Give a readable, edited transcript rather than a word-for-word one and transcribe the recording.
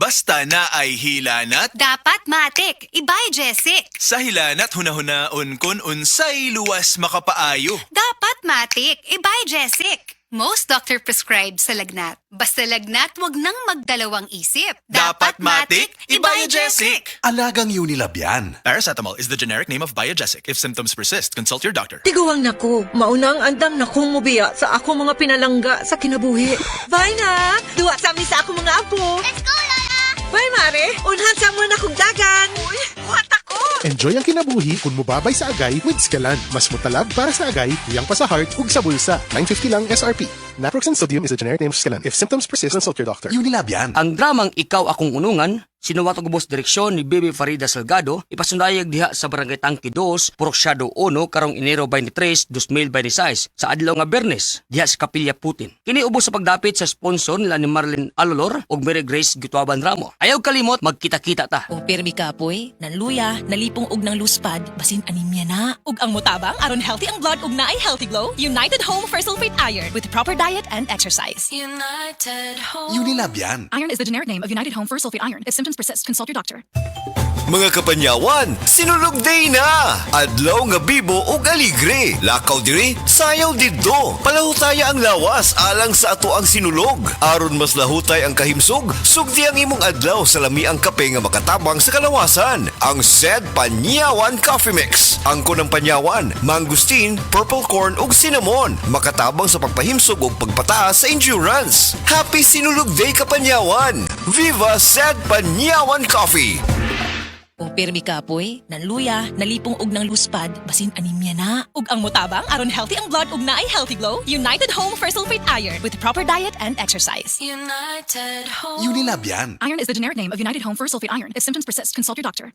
Basta na ay hilanat, Dapat matik, ibay Jessic. sa hilanat hunahunaon kun unsay luwas makapaayo. Dapat matik, ibay Jessic. Most doctor prescribe sa lagnat. Basta lagnat, wag nang magdalawang isip. Dapat matik, Biogesic. Alagang Unilab yan. Paracetamol is the generic name of Biogesic. If symptoms persist, consult your doctor. Tiguang nako, maunang andam na kong mubiya sa ako mga pinalangga sa kinabuhi. Bye na! Duwa sa amin sa ako mga apo. Let's go, Lola! Bye, Mare! Unhan sa mo na kong dagan. Uy, buhat ako! Enjoy ang kinabuhi kung mubabay sa agay with Scalan. Mas mutalab para sa agay, tuyang pa sa heart, ug sa bulsa. 950 lang SRP. Naproxen sodium is a generic name of Scalan. If symptoms persist, consult your doctor. Unilab yan. Ang dramang Ikaw Akong Unungan, sinuwatog ubos direksyon ni Bibi Farida Salgado, ipasundayag diha sa Barangay Tangki 2, Puroksyado 1, karong Enero 23, 2026, sa adlaw nga Bernes, diha sa Kapilya Putin. Kini ubos sa pagdapit sa sponsor nila ni Marlene Alolor ug Mary Grace Gituaban Ramo. Ayaw kalimot, magkita-kita ta. Kung pirmi ka poy, nanluya, nalipong og ng luspad, basin anemia na. Ug ang mutabang aron healthy ang blood ug naay healthy glow, United Home for Sulfate Iron with proper diet and exercise. United Home. Unilab yan. Iron is the generic name of United Home for Sulfate Iron. If symptoms persist, consult your doctor. Mga kapanyawan, sinulog day na! Adlaw nga bibo ug aligre. Lakaw diri, sayaw didto. Palahutaya ang lawas alang sa ato ang sinulog. Aron mas lahutay ang kahimsog, sugdi ang imong adlaw sa lami ang kape nga makatabang sa kalawasan. Ang SED Panyawan Coffee Mix. Ang kunang panyawan, mangustin, purple corn ug cinnamon. Makatabang sa pagpahimsog ug pagpataas sa endurance. Happy sinulog day kapanyawan! Viva SED Panyawan Coffee! Kung pirmi ka poy, nanluya, nalipong og ng luspad, basin anemia na. Ug ang mutabang aron healthy ang blood ug naay healthy glow, United Home for Sulfate Iron with proper diet and exercise. United Home. Unilab yan. Iron is the generic name of United Home for Sulfate Iron. If symptoms persist, consult your doctor.